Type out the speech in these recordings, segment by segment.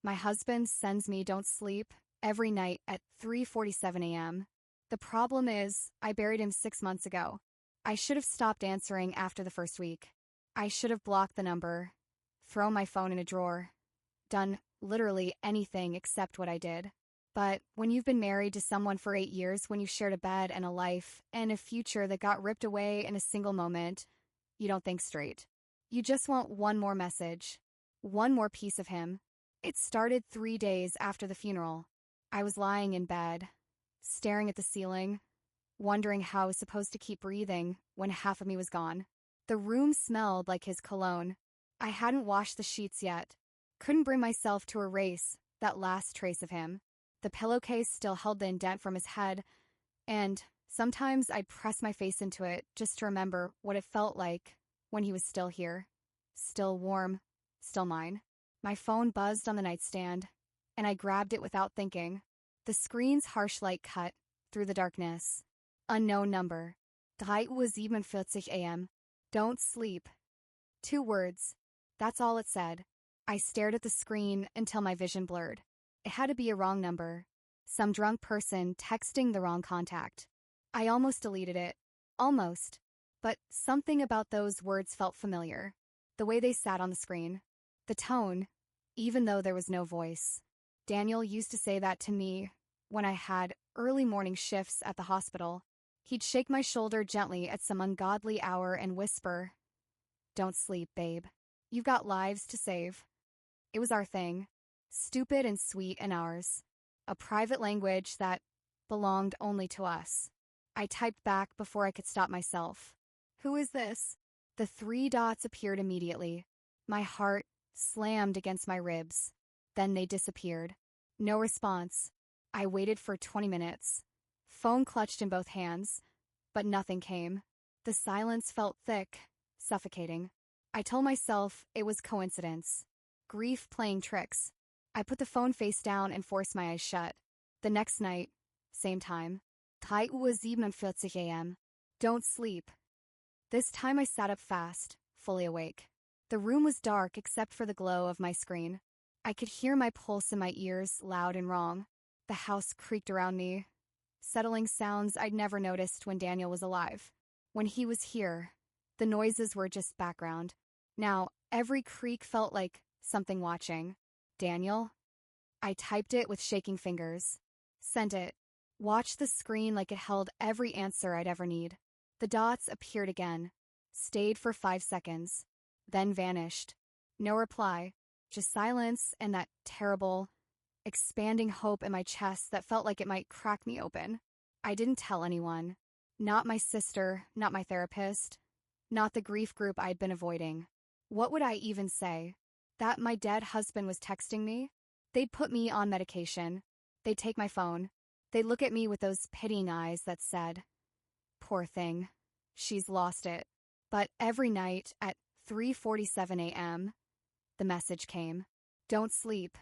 My husband sends me "Don't sleep" every night at 3:47 a.m. The problem is, I buried him 6 months ago. I should have stopped answering after the first week. I should have blocked the number, thrown my phone in a drawer, done literally anything except what I did. But when you've been married to someone for 8 years, when you shared a bed and a life and a future that got ripped away in a single moment, you don't think straight. You just want one more message, one more piece of him. It started 3 days after the funeral. I was lying in bed, staring at the ceiling, wondering how I was supposed to keep breathing when half of me was gone. The room smelled like his cologne. I hadn't washed the sheets yet. Couldn't bring myself to erase that last trace of him. The pillowcase still held the indent from his head, and sometimes I'd press my face into it just to remember what it felt like when he was still here. Still warm, still mine. My phone buzzed on the nightstand, and I grabbed it without thinking. The screen's harsh light cut through the darkness. Unknown number. 3:47 a.m. Don't sleep. 2 words. That's all it said. I stared at the screen until my vision blurred. It had to be a wrong number. Some drunk person texting the wrong contact. I almost deleted it. Almost. But something about those words felt familiar. The way they sat on the screen. The tone, even though there was no voice. Daniel used to say that to me when I had early morning shifts at the hospital. He'd shake my shoulder gently at some ungodly hour and whisper, "Don't sleep, babe. You've got lives to save." It was our thing. Stupid and sweet and ours. A private language that belonged only to us. I typed back before I could stop myself. "Who is this?" The 3 dots appeared immediately. My heart slammed against my ribs. Then they disappeared. No response. I waited for 20 minutes. Phone clutched in both hands, but nothing came. The silence felt thick, suffocating. I told myself it was coincidence. Grief playing tricks. I put the phone face down and forced my eyes shut. The next night, same time. 3:47 a.m. Don't sleep. This time I sat up fast, fully awake. The room was dark except for the glow of my screen. I could hear my pulse in my ears, loud and wrong. The house creaked around me, settling sounds I'd never noticed when Daniel was alive. When he was here, the noises were just background. Now, every creak felt like something watching. Daniel? I typed it with shaking fingers. Sent it. Watched the screen like it held every answer I'd ever need. The dots appeared again. Stayed for 5 seconds. Then vanished. No reply. Just silence and that terrible, expanding hope in my chest that felt like it might crack me open. I didn't tell anyone. Not my sister, not my therapist, not the grief group I'd been avoiding. What would I even say? That my dead husband was texting me? They'd put me on medication. They'd take my phone. They'd look at me with those pitying eyes that said, "Poor thing. She's lost it." But every night at 3:47 a.m., the message came. Don't sleep.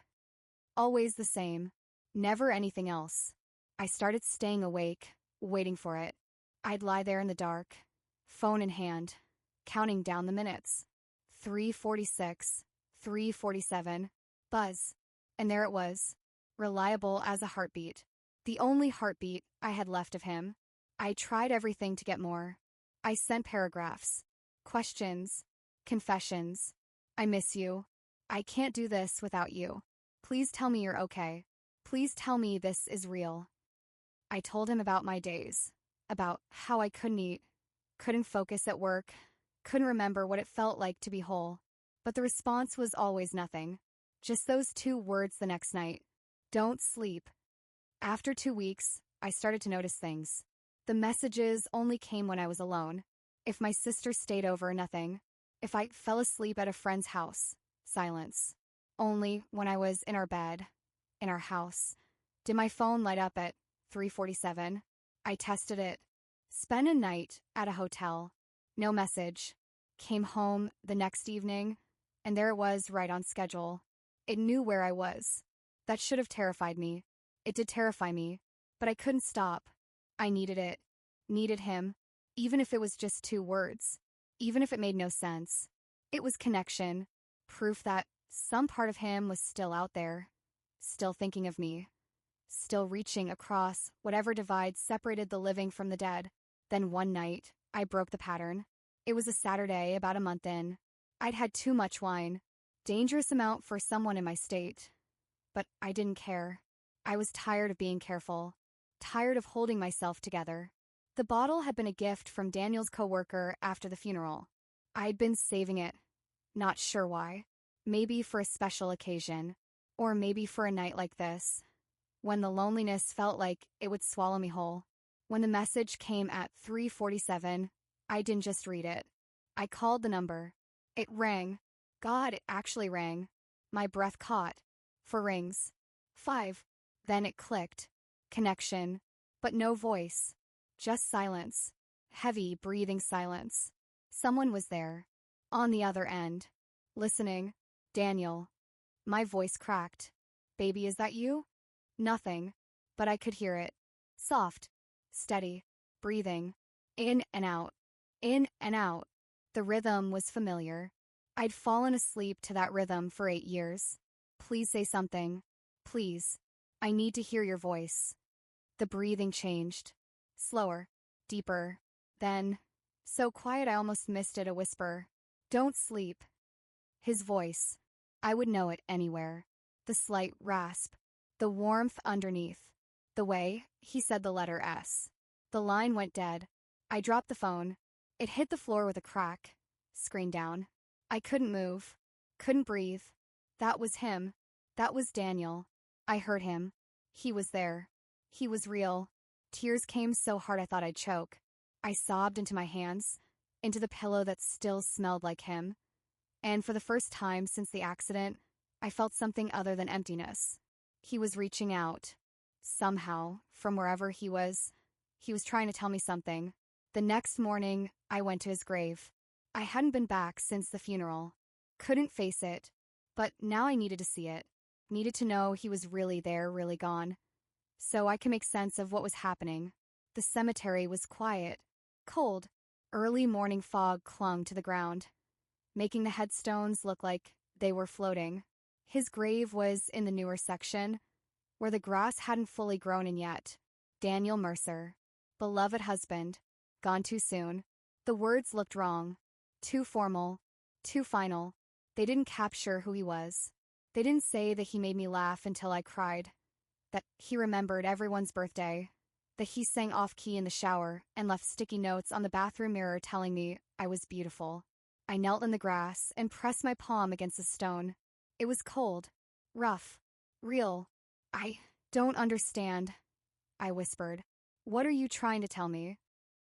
Always the same. Never anything else. I started staying awake, waiting for it. I'd lie there in the dark, phone in hand, counting down the minutes. 3:46, 3:47, buzz. And there it was, reliable as a heartbeat. The only heartbeat I had left of him. I tried everything to get more. I sent paragraphs, questions, confessions. "I miss you. I can't do this without you. Please tell me you're okay. Please tell me this is real." I told him about my days, about how I couldn't eat, couldn't focus at work, couldn't remember what it felt like to be whole. But the response was always nothing. Just those 2 words the next night. Don't sleep. After 2 weeks, I started to notice things. The messages only came when I was alone. If my sister stayed over, nothing. If I fell asleep at a friend's house, silence. Only when I was in our bed, in our house, did my phone light up at 3:47. I tested it. Spent a night at a hotel. No message. Came home the next evening, and there it was right on schedule. It knew where I was. That should have terrified me. It did terrify me, but I couldn't stop. I needed it. Needed him. Even if it was just 2 words. Even if it made no sense. It was connection. Proof that some part of him was still out there. still thinking of me, still reaching across whatever divide separated the living from the dead. Then one night, I broke the pattern. It was a Saturday about a month in. I'd had too much wine, dangerous amount for someone in my state. But I didn't care. I was tired of being careful, tired of holding myself together. The bottle had been a gift from Daniel's coworker after the funeral. I'd been saving it, not sure why. Maybe for a special occasion, or maybe for a night like this, when the loneliness felt like it would swallow me whole. When the message came at 3:47, I didn't just read it. I called the number. It rang. God, it actually rang. My breath caught. 4 rings. 5. Then it clicked. Connection. But no voice. Just silence. Heavy, breathing silence. Someone was there. On the other end. Listening. Daniel. My voice cracked. Baby, is that you? Nothing. But I could hear it. Soft. Steady. Breathing. In and out. In and out. The rhythm was familiar. I'd fallen asleep to that rhythm for 8 years. Please say something. Please. I need to hear your voice. The breathing changed. Slower. Deeper. Then, so quiet I almost missed it, a whisper. Don't sleep. His voice. I would know it anywhere. The slight rasp. The warmth underneath. The way he said the letter S. The line went dead. I dropped the phone. It hit the floor with a crack. Screen down. I couldn't move. Couldn't breathe. That was him. That was Daniel. I heard him. He was there. He was real. Tears came so hard I thought I'd choke. I sobbed into my hands, into the pillow that still smelled like him. And for the first time since the accident, I felt something other than emptiness. He was reaching out. Somehow, from wherever he was trying to tell me something. The next morning, I went to his grave. I hadn't been back since the funeral. Couldn't face it. But now I needed to see it. Needed to know he was really there, really gone. So I could make sense of what was happening. The cemetery was quiet. Cold. Early morning fog clung to the ground, making the headstones look like they were floating. His grave was in the newer section, where the grass hadn't fully grown in yet. Daniel Mercer. Beloved husband. Gone too soon. The words looked wrong. Too formal. Too final. They didn't capture who he was. They didn't say that he made me laugh until I cried. That he remembered everyone's birthday. That he sang off-key in the shower and left sticky notes on the bathroom mirror telling me I was beautiful. I knelt in the grass and pressed my palm against a stone. It was cold. Rough. Real. I don't understand, I whispered. What are you trying to tell me?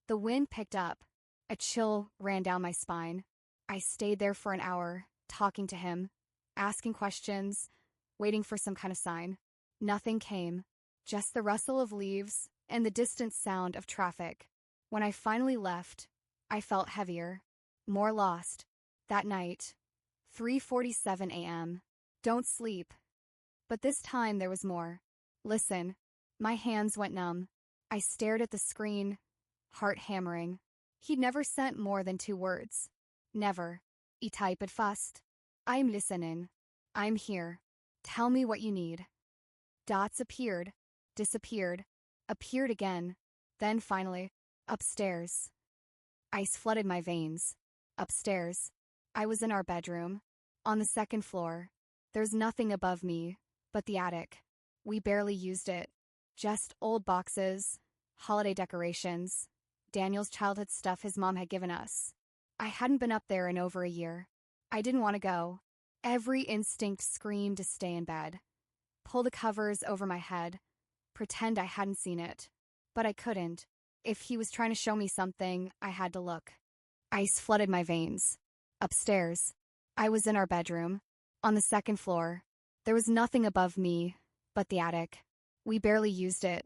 The wind picked up. A chill ran down my spine. I stayed there for an hour, talking to him, asking questions, waiting for some kind of sign. Nothing came. Just the rustle of leaves and the distant sound of traffic. When I finally left, I felt heavier, more lost. That night, 3:47 a.m. Don't sleep. But this time there was more. Listen. My hands went numb. I stared at the screen, heart hammering. He'd never sent more than 2 words. Never. I typed fast. I'm listening. I'm here. Tell me what you need. Dots appeared, disappeared, appeared again, then finally, upstairs. Ice flooded my veins. Upstairs. I was in our bedroom, on the 2nd floor. There's nothing above me but the attic. We barely used it. Just old boxes, holiday decorations, Daniel's childhood stuff his mom had given us. I hadn't been up there in over a year. I didn't want to go. Every instinct screamed to stay in bed. Pull the covers over my head. Pretend I hadn't seen it. But I couldn't. If he was trying to show me something, I had to look. Ice flooded my veins. Upstairs. I was in our bedroom, on the 2nd floor. There was nothing above me but the attic. We barely used it.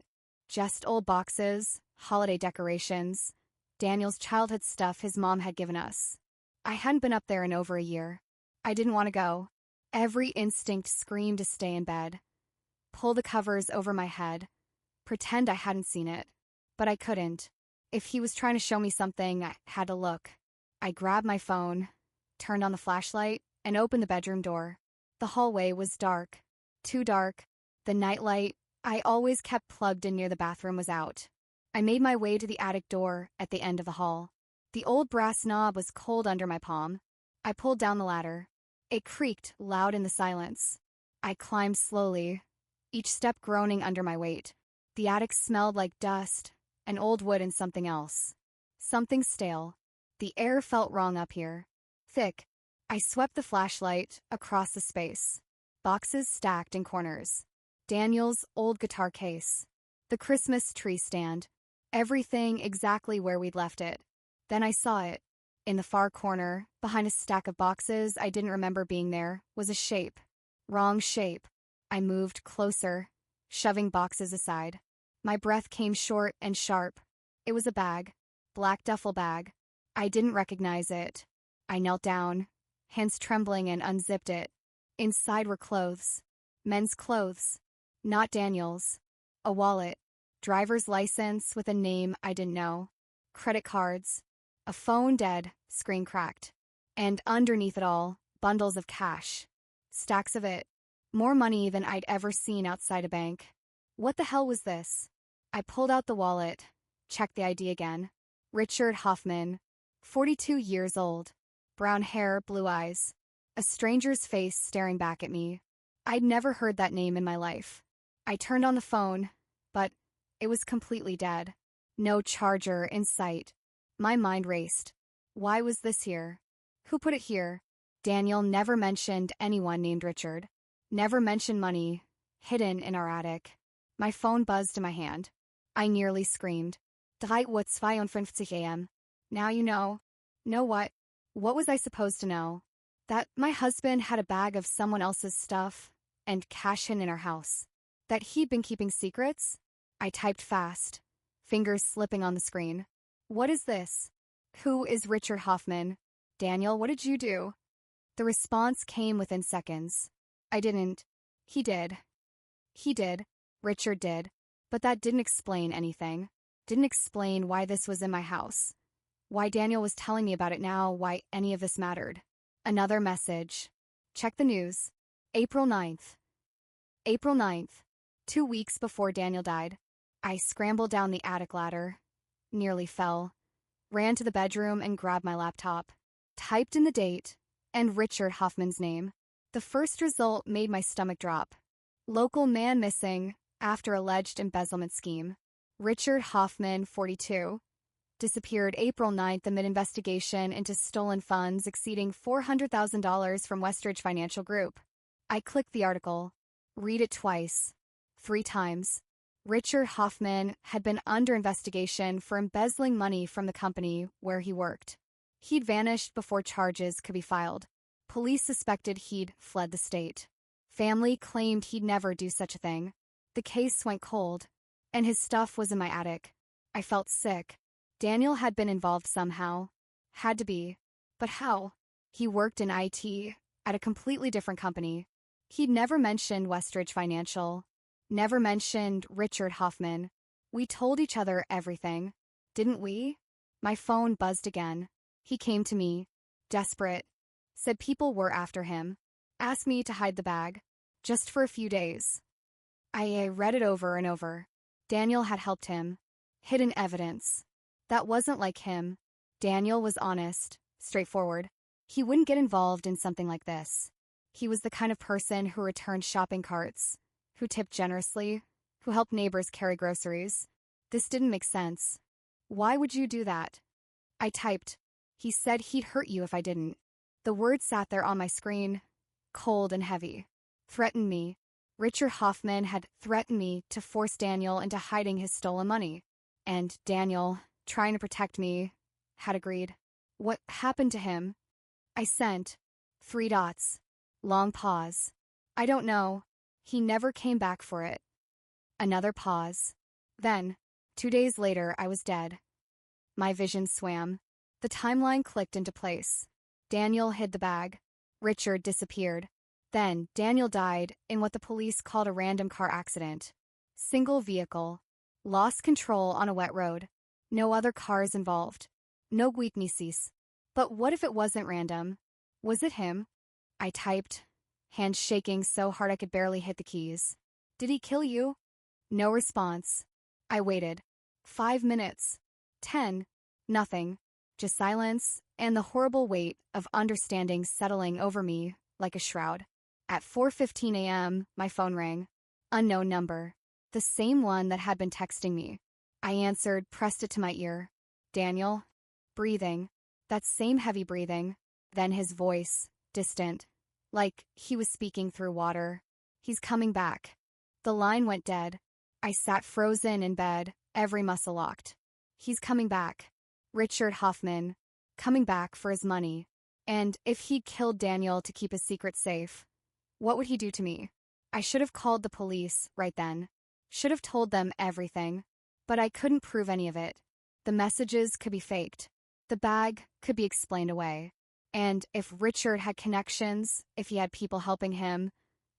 Just old boxes, holiday decorations, Daniel's childhood stuff his mom had given us. I hadn't been up there in over a year. I didn't want to go. Every instinct screamed to stay in bed. Pull the covers over my head. Pretend I hadn't seen it. But I couldn't. If he was trying to show me something, I had to look. I grabbed my phone, turned on the flashlight, and opened the bedroom door. The hallway was dark. Too dark. The nightlight I always kept plugged in near the bathroom was out. I made my way to the attic door at the end of the hall. The old brass knob was cold under my palm. I pulled down the ladder. It creaked loud in the silence. I climbed slowly, each step groaning under my weight. The attic smelled like dust, and old wood and something else. Something stale. The air felt wrong up here. Thick. I swept the flashlight across the space. Boxes stacked in corners. Daniel's old guitar case. The Christmas tree stand. Everything exactly where we'd left it. Then I saw it. In the far corner, behind a stack of boxes I didn't remember being there, was a shape. Wrong shape. I moved closer, shoving boxes aside. My breath came short and sharp. It was a bag. Black duffel bag. I didn't recognize it. I knelt down, hands trembling, and unzipped it. Inside were clothes. Men's clothes. Not Daniel's. A wallet. Driver's license with a name I didn't know. Credit cards. A phone dead, screen cracked. And underneath it all, bundles of cash. Stacks of it. More money than I'd ever seen outside a bank. What the hell was this? I pulled out the wallet, checked the ID again. Richard Hoffman, 42 years old. Brown hair, blue eyes. A stranger's face staring back at me. I'd never heard that name in my life. I turned on the phone, but it was completely dead. No charger in sight. My mind raced. Why was this here? Who put it here? Daniel never mentioned anyone named Richard. Never mentioned money, hidden in our attic. My phone buzzed in my hand. I nearly screamed. 3:52 a.m. Now you know. Know what? What was I supposed to know? That my husband had a bag of someone else's stuff and cash hidden in our house. That he'd been keeping secrets? I typed fast, fingers slipping on the screen. What is this? Who is Richard Hoffman? Daniel, what did you do? The response came within seconds. I didn't. He did. He did. Richard did. But that didn't explain anything. Didn't explain why this was in my house. Why Daniel was telling me about it now, why any of this mattered. Another message. Check the news. April 9th. April 9th. 2 weeks before Daniel died. I scrambled down the attic ladder. Nearly fell. Ran to the bedroom and grabbed my laptop. Typed in the date and Richard Hoffman's name. The first result made my stomach drop. Local man missing after alleged embezzlement scheme. Richard Hoffman, 42. Disappeared April 9th amid investigation into stolen funds exceeding $400,000 from Westridge Financial Group. I clicked the article. Read it twice. 3 times. Richard Hoffman had been under investigation for embezzling money from the company where he worked. He'd vanished before charges could be filed. Police suspected he'd fled the state. Family claimed he'd never do such a thing. The case went cold, and his stuff was in my attic. I felt sick. Daniel had been involved somehow. Had to be. But how? He worked in IT at a completely different company. He'd never mentioned Westridge Financial. Never mentioned Richard Hoffman. We told each other everything, didn't we? My phone buzzed again. He came to me, desperate. Said people were after him. Asked me to hide the bag, just for a few days. I read it over and over. Daniel had helped him. Hidden evidence. That wasn't like him. Daniel was honest, straightforward. He wouldn't get involved in something like this. He was the kind of person who returned shopping carts, who tipped generously, who helped neighbors carry groceries. This didn't make sense. Why would you do that? I typed. He said he'd hurt you if I didn't. The words sat there on my screen, cold and heavy. Threatened me. Richard Hoffman had threatened me to force Daniel into hiding his stolen money. And Daniel, trying to protect me, had agreed. What happened to him? I sent. 3 dots. Long pause. I don't know. He never came back for it. Another pause. Then, 2 days later, I was dead. My vision swam. The timeline clicked into place. Daniel hid the bag. Richard disappeared. Then, Daniel died in what the police called a random car accident. Single vehicle. Lost control on a wet road. No other cars involved. No weaknesses. But what if it wasn't random? Was it him? I typed, hands shaking so hard I could barely hit the keys. Did he kill you? No response. I waited. 5 minutes. 10. Nothing. Just silence and the horrible weight of understanding settling over me like a shroud. At 4:15 a.m., my phone rang. Unknown number. The same one that had been texting me. I answered, pressed it to my ear. Daniel. Breathing. That same heavy breathing. Then his voice, distant. Like he was speaking through water. He's coming back. The line went dead. I sat frozen in bed, every muscle locked. He's coming back. Richard Hoffman. Coming back for his money. And if he'd killed Daniel to keep his secret safe, what would he do to me? I should have called the police right then. Should have told them everything. But I couldn't prove any of it. The messages could be faked. The bag could be explained away. And if Richard had connections, if he had people helping him,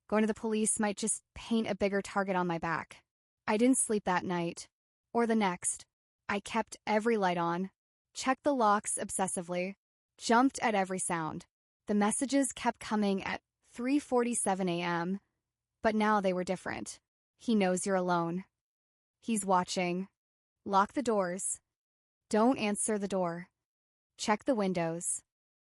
going to the police might just paint a bigger target on my back. I didn't sleep that night. Or the next. I kept every light on. Checked the locks obsessively. Jumped at every sound. The messages kept coming at 3:47 a.m. But now they were different. He knows you're alone. He's watching. Lock the doors. Don't answer the door. Check the windows.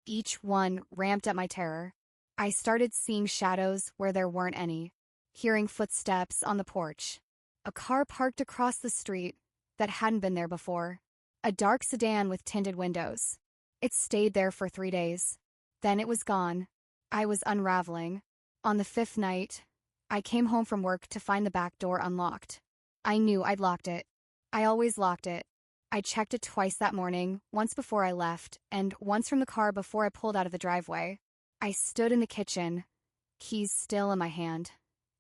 Each one ramped up my terror. I started seeing shadows where there weren't any. Hearing footsteps on the porch. A car parked across the street that hadn't been there before. A dark sedan with tinted windows. It stayed there for 3 days. Then it was gone. I was unraveling. On the 5th night, I came home from work to find the back door unlocked. I knew I'd locked it. I always locked it. I checked it twice that morning, once before I left, and once from the car before I pulled out of the driveway. I stood in the kitchen, keys still in my hand,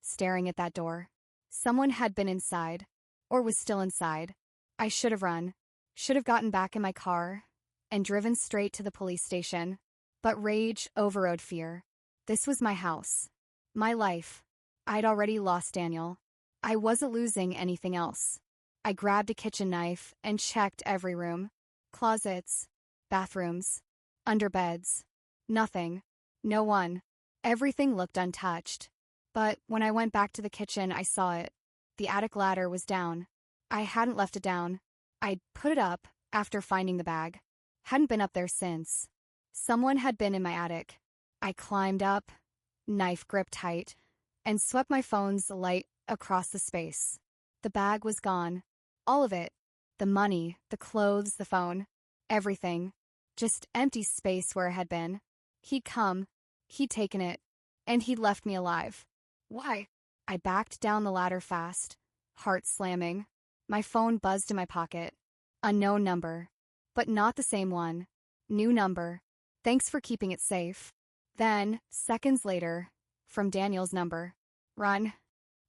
staring at that door. Someone had been inside, or was still inside. I should have run, should have gotten back in my car, and driven straight to the police station. But rage overrode fear. This was my house. My life. I'd already lost Daniel. I wasn't losing anything else. I grabbed a kitchen knife and checked every room. Closets. Bathrooms. Under beds. Nothing. No one. Everything looked untouched. But when I went back to the kitchen, I saw it. The attic ladder was down. I hadn't left it down. I'd put it up after finding the bag. Hadn't been up there since. Someone had been in my attic. I climbed up, knife gripped tight, and swept my phone's light across the space. The bag was gone. All of it. The money, the clothes, the phone. Everything. Just empty space where it had been. He'd come. He'd taken it. And he'd left me alive. Why? I backed down the ladder fast, heart slamming. My phone buzzed in my pocket. Unknown number. But not the same one. New number. Thanks for keeping it safe. Then, seconds later, from Daniel's number. Run.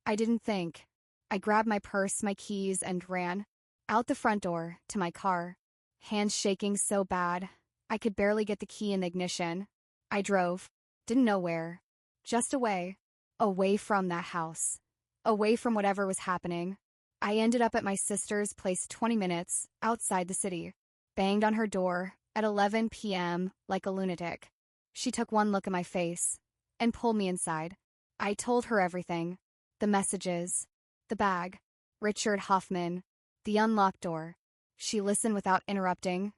I didn't think. I grabbed my purse, my keys, and ran. Out the front door, to my car. Hands shaking so bad, I could barely get the key in the ignition. I drove. Didn't know where. Just away. Away from that house. Away from whatever was happening. I ended up at my sister's place 20 minutes outside the city. Banged on her door at 11 p.m. like a lunatic. She took one look at my face and pulled me inside. I told her everything. The messages. The bag. Richard Hoffman. The unlocked door. She listened without interrupting,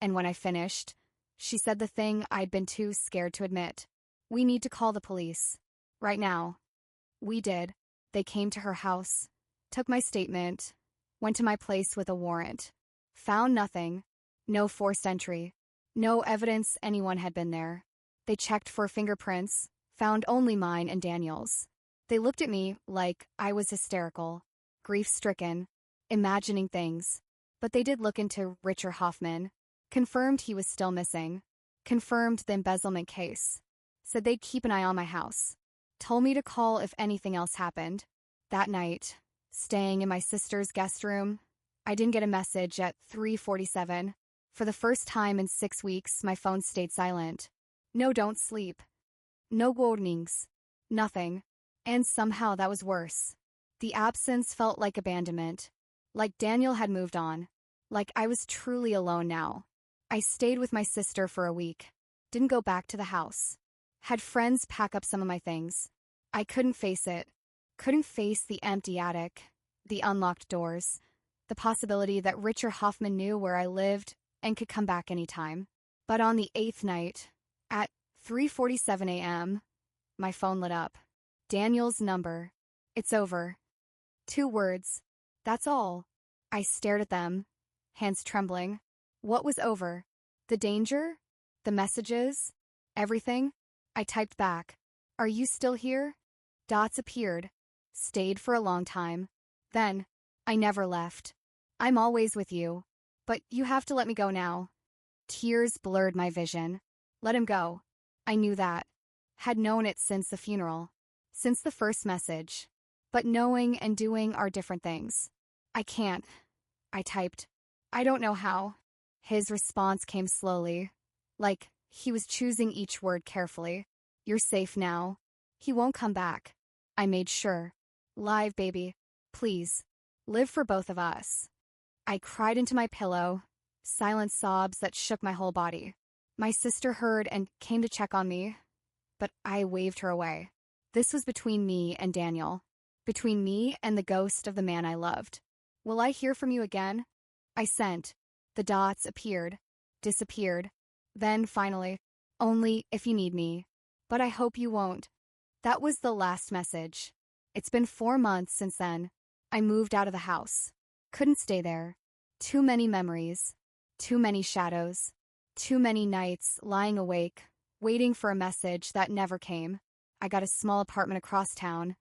and when I finished, she said the thing I'd been too scared to admit. We need to call the police. Right now. We did. They came to her house, took my statement, went to my place with a warrant. Found nothing. No forced entry. No evidence anyone had been there. They checked for fingerprints, found only mine and Daniel's. They looked at me like I was hysterical, grief-stricken, imagining things. But they did look into Richard Hoffman, confirmed he was still missing, confirmed the embezzlement case, said they'd keep an eye on my house, told me to call if anything else happened. That night, staying in my sister's guest room, I didn't get a message at 3:47. For the first time in 6 weeks, my phone stayed silent. No don't sleep. No warnings. Nothing. And somehow that was worse. The absence felt like abandonment. Like Daniel had moved on. Like I was truly alone now. I stayed with my sister for a week. Didn't go back to the house. Had friends pack up some of my things. I couldn't face it. Couldn't face the empty attic, the unlocked doors, the possibility that Richard Hoffman knew where I lived and could come back anytime. But on the 8th night, at 3:47 a.m., my phone lit up. Daniel's number. It's over. 2 words. That's all. I stared at them, hands trembling. What was over? The danger? The messages? Everything? I typed back. Are you still here? Dots appeared. Stayed for a long time. Then, I never left. I'm always with you. But you have to let me go now. Tears blurred my vision. Let him go. I knew that. Had known it since the funeral. Since the first message. But knowing and doing are different things. I can't. I typed. I don't know how. His response came slowly. Like he was choosing each word carefully. You're safe now. He won't come back. I made sure. Live, baby. Please. Live for both of us. I cried into my pillow. Silent sobs that shook my whole body. My sister heard and came to check on me, but I waved her away. This was between me and Daniel. Between me and the ghost of the man I loved. Will I hear from you again? I sent. The dots appeared, disappeared. Then, finally, only if you need me. But I hope you won't. That was the last message. It's been 4 months since then. I moved out of the house. Couldn't stay there. Too many memories. Too many shadows. Too many nights lying awake, waiting for a message that never came. I got a small apartment across town.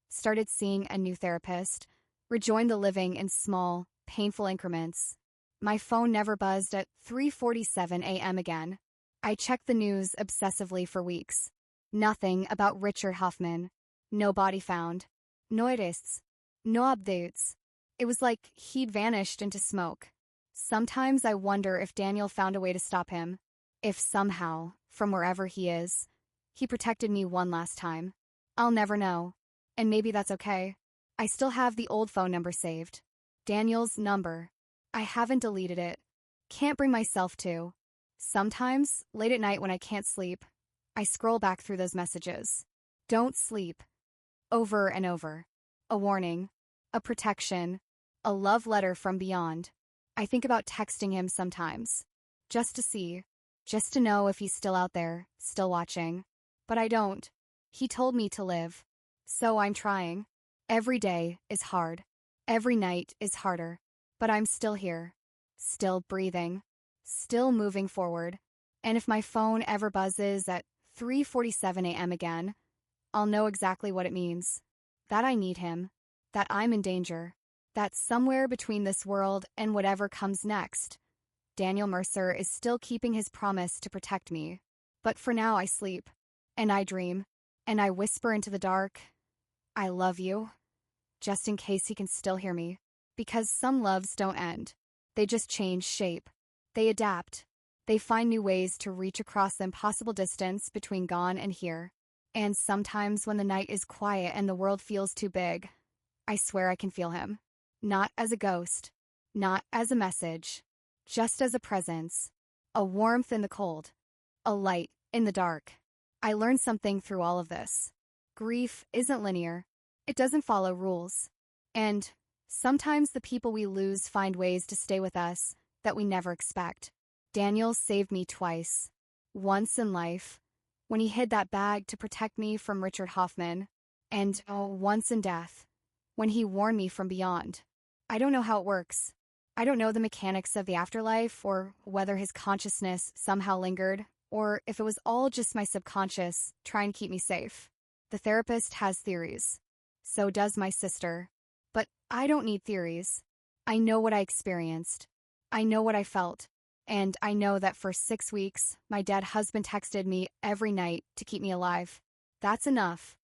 Started seeing a new therapist. Rejoined the living in small, painful increments. My phone never buzzed at 3:47 a.m. again. I checked the news obsessively for weeks. Nothing about Richard Hoffman. No body found. No arrests. No updates. It was like he'd vanished into smoke. Sometimes I wonder if Daniel found a way to stop him. If somehow, from wherever he is, he protected me one last time. I'll never know. And maybe that's okay. I still have the old phone number saved. Daniel's number. I haven't deleted it. Can't bring myself to. Sometimes, late at night when I can't sleep, I scroll back through those messages. Don't sleep. Over and over. A warning. A protection. A love letter from beyond. I think about texting him sometimes. Just to see. Just to know if he's still out there, still watching. But I don't. He told me to live. So I'm trying. Every day is hard. Every night is harder. But I'm still here. Still breathing. Still moving forward. And if my phone ever buzzes at 3:47 a.m. again, I'll know exactly what it means. That I need him. That I'm in danger. That somewhere between this world and whatever comes next, Daniel Mercer is still keeping his promise to protect me. But for now I sleep. And I dream. And I whisper into the dark, I love you. Just in case he can still hear me. Because some loves don't end. They just change shape. They adapt. They find new ways to reach across the impossible distance between gone and here. And sometimes when the night is quiet and the world feels too big, I swear I can feel him. Not as a ghost. Not as a message. Just as a presence. A warmth in the cold. A light in the dark. I learned something through all of this. Grief isn't linear. It doesn't follow rules. And sometimes the people we lose find ways to stay with us that we never expect. Daniel saved me twice. Once in life, when he hid that bag to protect me from Richard Hoffman. And once in death, when he warned me from beyond. I don't know how it works. I don't know the mechanics of the afterlife or whether his consciousness somehow lingered or if it was all just my subconscious trying to keep me safe. The therapist has theories. So does my sister. But I don't need theories. I know what I experienced. I know what I felt. And I know that for 6 weeks, my dead husband texted me every night to keep me alive. That's enough.